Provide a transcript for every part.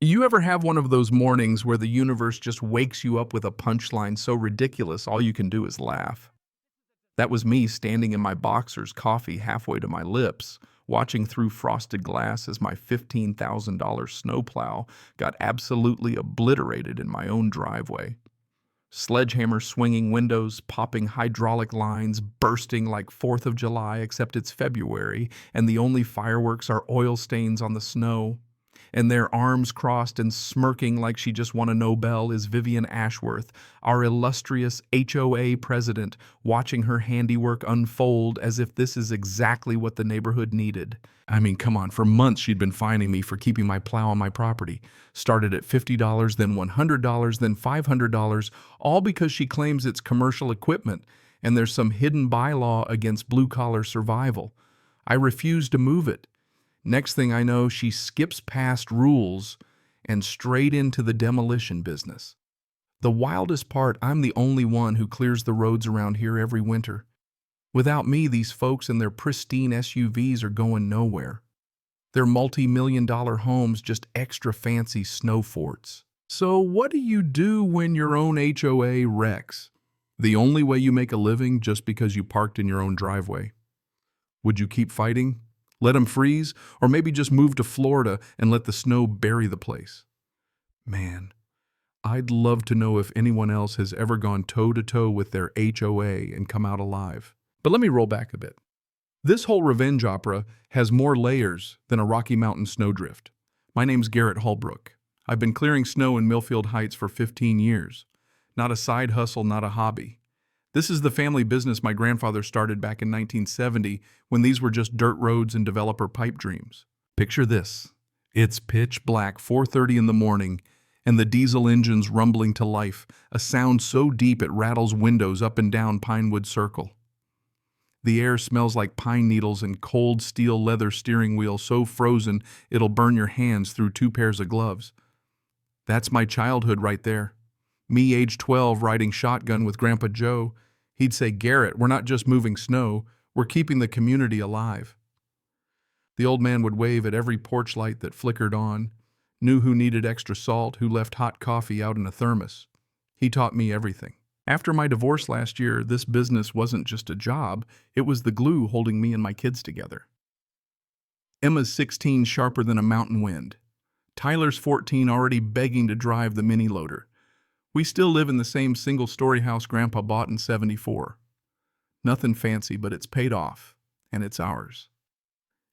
You ever have one of those mornings where the universe just wakes you up with a punchline so ridiculous all you can do is laugh? That was me standing in my boxers, coffee halfway to my lips, watching through frosted glass as my $15,000 snowplow got absolutely obliterated in my own driveway. Sledgehammer swinging windows, popping hydraulic lines, bursting like 4th of July, except it's February, and the only fireworks are oil stains on the snow. And their arms crossed and smirking like she just won a Nobel is Vivian Ashworth, our illustrious HOA president, watching her handiwork unfold as if this is exactly what the neighborhood needed. I mean, come on, for months she'd been fining me for keeping my plow on my property. Started at $50, then $100, then $500, all because she claims it's commercial equipment and there's some hidden bylaw against blue-collar survival. I refuse to move it. Next thing I know, she skips past rules and straight into the demolition business. The wildest part, I'm the only one who clears the roads around here every winter. Without me, these folks and their pristine SUVs are going nowhere. Their multi-million-dollar homes just extra fancy snow forts. So what do you do when your own HOA wrecks? The only way you make a living just because you parked in your own driveway. Would you keep fighting? Let them freeze? Or maybe just move to Florida and let the snow bury the place? Man, I'd love to know if anyone else has ever gone toe-to-toe with their HOA and come out alive. But let me roll back a bit. This whole revenge opera has more layers than a Rocky Mountain snowdrift. My name's Garrett Holbrook. I've been clearing snow in Millfield Heights for 15 years. Not a side hustle, not a hobby. This is the family business my grandfather started back in 1970 when these were just dirt roads and developer pipe dreams. Picture this. It's pitch black, 4:30 in the morning, and the diesel engine's rumbling to life, a sound so deep it rattles windows up and down Pinewood Circle. The air smells like pine needles and cold steel leather steering wheel so frozen it'll burn your hands through 2 pairs of gloves. That's my childhood right there. Me, age 12, riding shotgun with Grandpa Joe. He'd say, "Garrett, we're not just moving snow, we're keeping the community alive." The old man would wave at every porch light that flickered on, knew who needed extra salt, who left hot coffee out in a thermos. He taught me everything. After my divorce last year, this business wasn't just a job, it was the glue holding me and my kids together. Emma's 16, sharper than a mountain wind. Tyler's 14, already begging to drive the mini loader. We still live in the same single-story house Grandpa bought in '74. Nothing fancy, but it's paid off, and it's ours.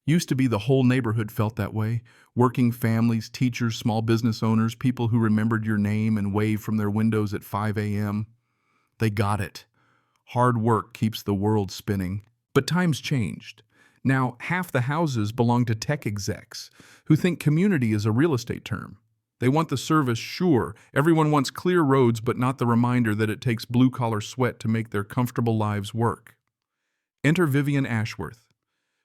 Used to be the whole neighborhood felt that way. Working families, teachers, small business owners, people who remembered your name and waved from their windows at 5 a.m. They got it. Hard work keeps the world spinning. But times changed. Now, half the houses belong to tech execs who think community is a real estate term. They want the service, sure. Everyone wants clear roads, but not the reminder that it takes blue-collar sweat to make their comfortable lives work. Enter Vivian Ashworth.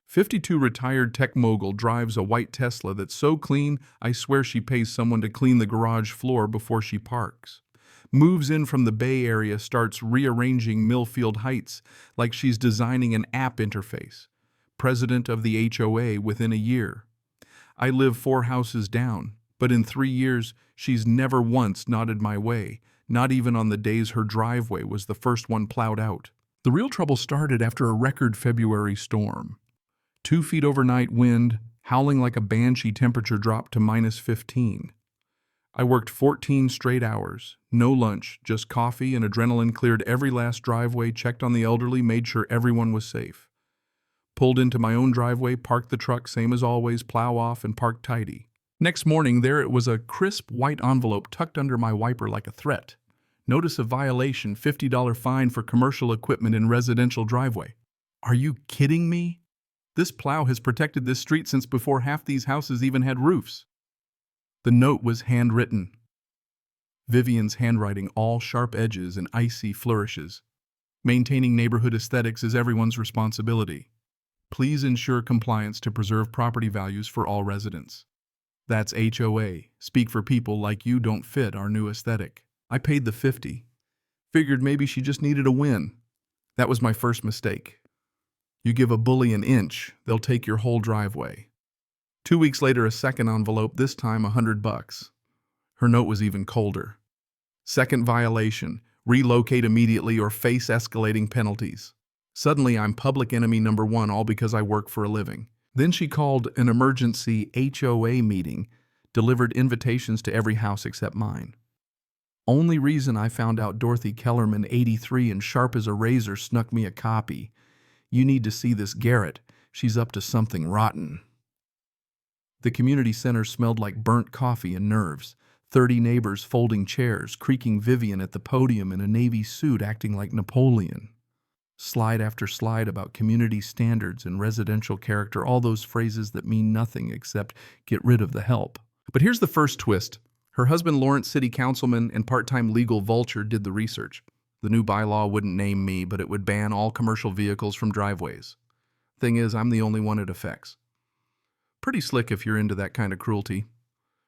52 retired tech mogul drives a white Tesla that's so clean, I swear she pays someone to clean the garage floor before she parks. Moves in from the Bay Area, starts rearranging Millfield Heights like she's designing an app interface. President of the HOA within a year. I live 4 houses down. But in 3 years, she's never once nodded my way, not even on the days her driveway was the first one plowed out. The real trouble started after a record February storm. 2 feet overnight wind, howling like a banshee, temperature dropped to -15. I worked 14 straight hours, no lunch, just coffee and adrenaline, cleared every last driveway, checked on the elderly, made sure everyone was safe. Pulled into my own driveway, parked the truck, same as always, plow off and parked tidy. Next morning, there it was, a crisp white envelope tucked under my wiper like a threat. Notice of violation, $50 fine for commercial equipment in residential driveway. Are you kidding me? This plow has protected this street since before half these houses even had roofs. The note was handwritten. Vivian's handwriting, all sharp edges and icy flourishes. Maintaining neighborhood aesthetics is everyone's responsibility. Please ensure compliance to preserve property values for all residents. That's HOA. Speak for people like you don't fit our new aesthetic. I paid the $50. Figured maybe she just needed a win. That was my first mistake. You give a bully an inch, they'll take your whole driveway. 2 weeks later, a second envelope, this time $100. Her note was even colder. Second violation, relocate immediately or face escalating penalties. Suddenly, I'm public enemy number one, all because I work for a living. Then she called an emergency HOA meeting, delivered invitations to every house except mine. Only reason I found out Dorothy Kellerman, 83 and sharp as a razor, snuck me a copy. You need to see this Garrett. She's up to something rotten. The community center smelled like burnt coffee and nerves. 30 neighbors folding chairs, creaking Vivian at the podium in a navy suit acting like Napoleon. Slide after slide about community standards and residential character, all those phrases that mean nothing except get rid of the help. But here's the first twist. Her husband, Lawrence City Councilman and part-time legal vulture, did the research. The new bylaw wouldn't name me, but it would ban all commercial vehicles from driveways. Thing is, I'm the only one it affects. Pretty slick if you're into that kind of cruelty.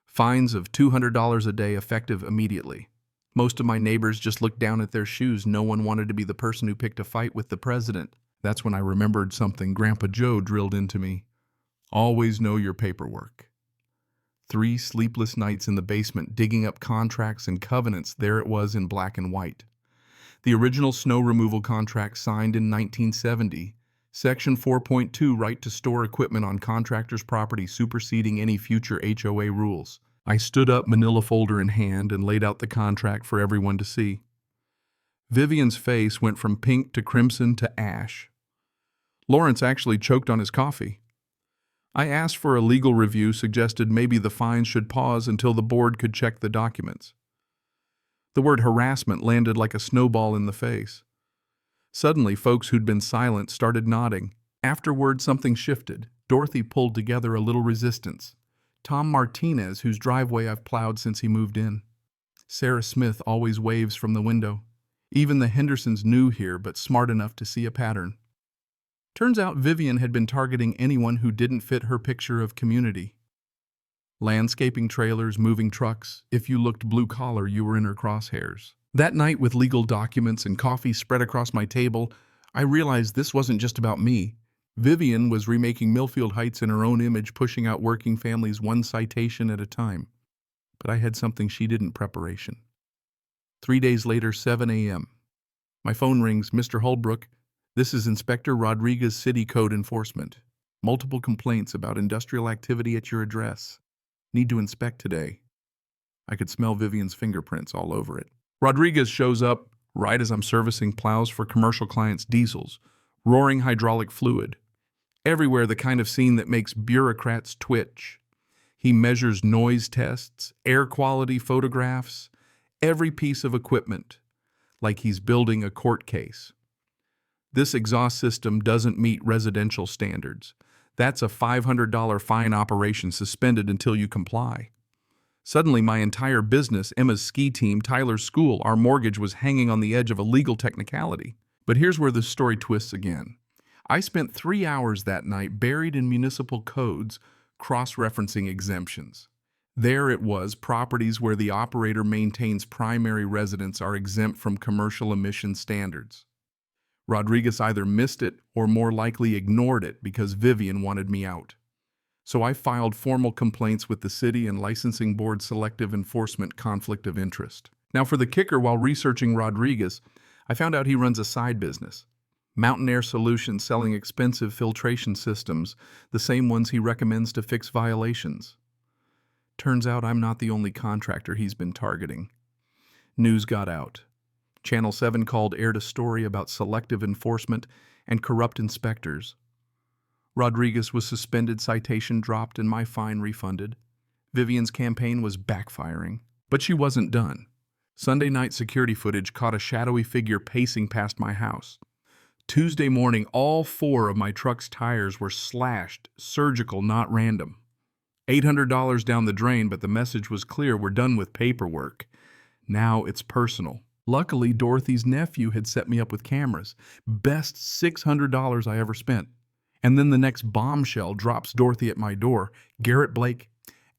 Fines of $200 a day effective immediately. Most of my neighbors just looked down at their shoes. No one wanted to be the person who picked a fight with the president. That's when I remembered something Grandpa Joe drilled into me. Always know your paperwork. 3 sleepless nights in the basement digging up contracts and covenants. There it was in black and white. The original snow removal contract signed in 1970. Section 4.2, right to store equipment on contractor's property superseding any future HOA rules. I stood up, manila folder in hand, and laid out the contract for everyone to see. Vivian's face went from pink to crimson to ash. Lawrence actually choked on his coffee. I asked for a legal review, suggested maybe the fines should pause until the board could check the documents. The word harassment landed like a snowball in the face. Suddenly, folks who'd been silent started nodding. Afterward, something shifted. Dorothy pulled together a little resistance. Tom Martinez, whose driveway I've plowed since he moved in. Sarah Smith always waves from the window. Even the Hendersons new here, but smart enough to see a pattern. Turns out Vivian had been targeting anyone who didn't fit her picture of community. Landscaping trailers, moving trucks. If you looked blue-collar, you were in her crosshairs. That night, with legal documents and coffee spread across my table, I realized this wasn't just about me. Vivian was remaking Millfield Heights in her own image, pushing out working families one citation at a time. But I had something she didn't: preparation. 3 days later, 7 a.m. My phone rings. Mr. Holbrook, this is Inspector Rodriguez, City Code Enforcement. Multiple complaints about industrial activity at your address. Need to inspect today. I could smell Vivian's fingerprints all over it. Rodriguez shows up right as I'm servicing plows for commercial clients' diesels, roaring hydraulic fluid. Everywhere, the kind of scene that makes bureaucrats twitch. He measures noise tests, air quality photographs, every piece of equipment, like he's building a court case. This exhaust system doesn't meet residential standards. That's a $500 fine, operation suspended until you comply. Suddenly, my entire business, Emma's ski team, Tyler's school, our mortgage was hanging on the edge of a legal technicality. But here's where the story twists again. I spent 3 hours that night buried in municipal codes, cross-referencing exemptions. There it was, properties where the operator maintains primary residence are exempt from commercial emission standards. Rodriguez either missed it or more likely ignored it because Vivian wanted me out. So I filed formal complaints with the city and licensing board, selective enforcement, conflict of interest. Now for the kicker, while researching Rodriguez, I found out he runs a side business. Mountain Air Solutions, selling expensive filtration systems, the same ones he recommends to fix violations. Turns out I'm not the only contractor he's been targeting. News got out. Channel 7 called, aired a story about selective enforcement and corrupt inspectors. Rodriguez was suspended, citation dropped, and my fine refunded. Vivian's campaign was backfiring. But she wasn't done. Sunday night security footage caught a shadowy figure pacing past my house. Tuesday morning, all 4 of my truck's tires were slashed, surgical, not random. $800 down the drain, but the message was clear: we're done with paperwork. Now it's personal. Luckily, Dorothy's nephew had set me up with cameras. Best $600 I ever spent. And then the next bombshell drops Dorothy at my door. Garrett Blake.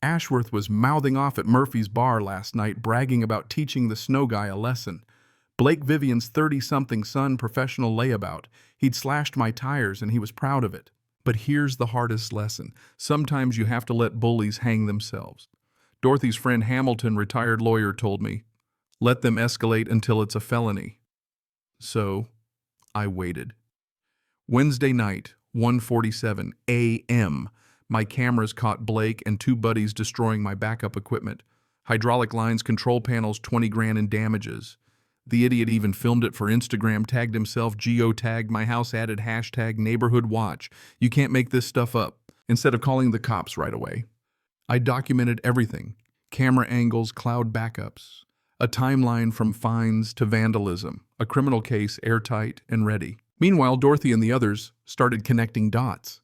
Ashworth was mouthing off at Murphy's bar last night, bragging about teaching the snow guy a lesson. Blake, Vivian's 30-something son, professional layabout. He'd slashed my tires and he was proud of it. But here's the hardest lesson. Sometimes you have to let bullies hang themselves. Dorothy's friend Hamilton, retired lawyer, told me, let them escalate until it's a felony. So, I waited. Wednesday night, 1:47 a.m., my cameras caught Blake and two buddies destroying my backup equipment. Hydraulic lines, control panels, 20 grand in damages. The idiot even filmed it for Instagram, tagged himself, geotagged my house, added hashtag neighborhood watch. You can't make this stuff up. Instead of calling the cops right away, I documented everything. Camera angles, cloud backups, a timeline from fines to vandalism, a criminal case airtight and ready. Meanwhile, Dorothy and the others started connecting dots.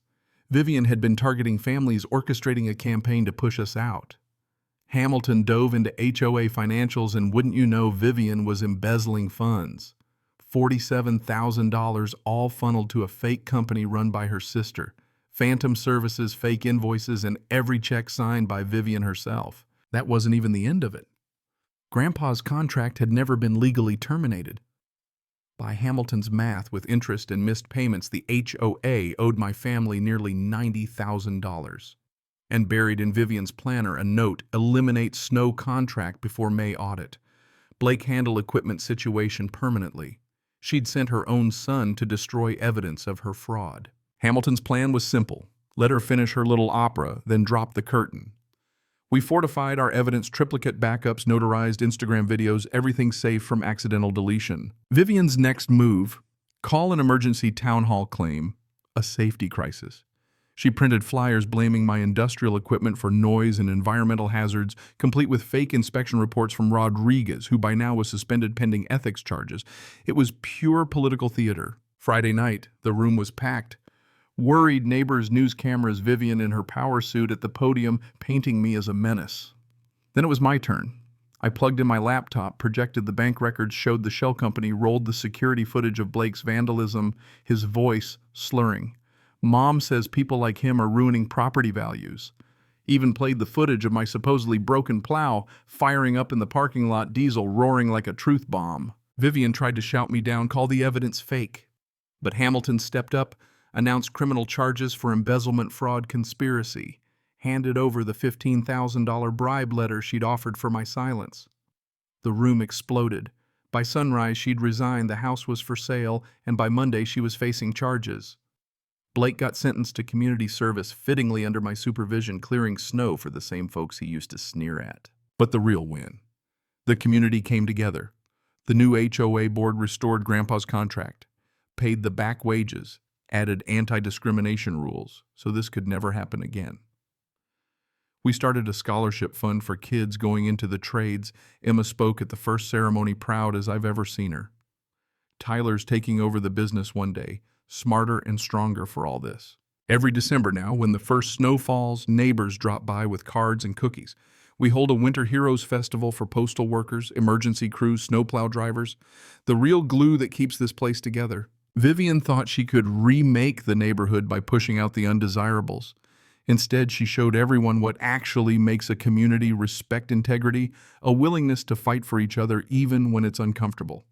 Vivian had been targeting families, orchestrating a campaign to push us out. Hamilton dove into HOA financials, and wouldn't you know, Vivian was embezzling funds. $47,000 all funneled to a fake company run by her sister. Phantom services, fake invoices, and every check signed by Vivian herself. That wasn't even the end of it. Grandpa's contract had never been legally terminated. By Hamilton's math, with interest and missed payments, the HOA owed my family nearly $90,000. And buried in Vivian's planner, a note, eliminate snow contract before May audit. Blake handle equipment situation permanently. She'd sent her own son to destroy evidence of her fraud. Hamilton's plan was simple. Let her finish her little opera, then drop the curtain. We fortified our evidence, triplicate backups, notarized Instagram videos, everything safe from accidental deletion. Vivian's next move, call an emergency town hall claim, a safety crisis. She printed flyers blaming my industrial equipment for noise and environmental hazards, complete with fake inspection reports from Rodriguez, who by now was suspended pending ethics charges. It was pure political theater. Friday night, the room was packed. Worried neighbors, news cameras, Vivian in her power suit at the podium, painting me as a menace. Then it was my turn. I plugged in my laptop, projected the bank records, showed the shell company, rolled the security footage of Blake's vandalism, his voice slurring. Mom says people like him are ruining property values. Even played the footage of my supposedly broken plow, firing up in the parking lot, diesel roaring like a truth bomb. Vivian tried to shout me down, call the evidence fake. But Hamilton stepped up, announced criminal charges for embezzlement, fraud, conspiracy, handed over the $15,000 bribe letter she'd offered for my silence. The room exploded. By sunrise, she'd resigned, the house was for sale, and by Monday she was facing charges. Blake got sentenced to community service, fittingly under my supervision, clearing snow for the same folks he used to sneer at. But the real win. The community came together. The new HOA board restored Grandpa's contract, paid the back wages, added anti-discrimination rules, so this could never happen again. We started a scholarship fund for kids going into the trades. Emma spoke at the first ceremony, proud as I've ever seen her. Tyler's taking over the business one day, smarter and stronger for all this. Every December now, when the first snow falls, neighbors drop by with cards and cookies. We hold a Winter Heroes Festival for postal workers, emergency crews, snowplow drivers, the real glue that keeps this place together. Vivian thought she could remake the neighborhood by pushing out the undesirables. Instead, she showed everyone what actually makes a community: respect, integrity, a willingness to fight for each other even when it's uncomfortable.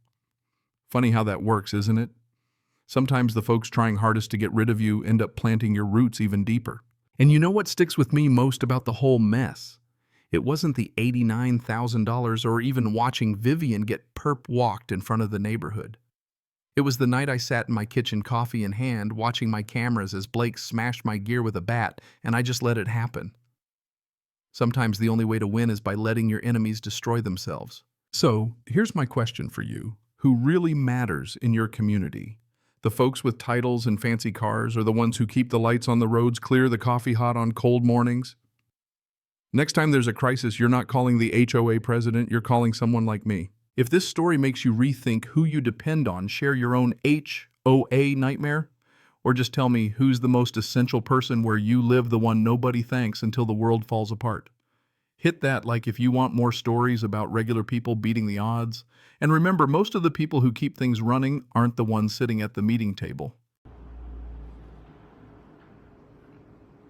Funny how that works, isn't it? Sometimes the folks trying hardest to get rid of you end up planting your roots even deeper. And you know what sticks with me most about the whole mess? It wasn't the $89,000 or even watching Vivian get perp walked in front of the neighborhood. It was the night I sat in my kitchen, coffee in hand, watching my cameras as Blake smashed my gear with a bat, and I just let it happen. Sometimes the only way to win is by letting your enemies destroy themselves. So, here's my question for you. Who really matters in your community? The folks with titles and fancy cars, or the ones who keep the lights on the roads clear, the coffee hot on cold mornings? Next time there's a crisis, you're not calling the HOA president, you're calling someone like me. If this story makes you rethink who you depend on, share your own HOA nightmare, or just tell me who's the most essential person where you live, the one nobody thanks until the world falls apart. Hit that like if you want more stories about regular people beating the odds. And remember, most of the people who keep things running aren't the ones sitting at the meeting table.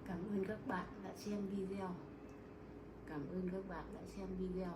Cảm ơn các bạn đã xem video. Cảm ơn các bạn đã xem video.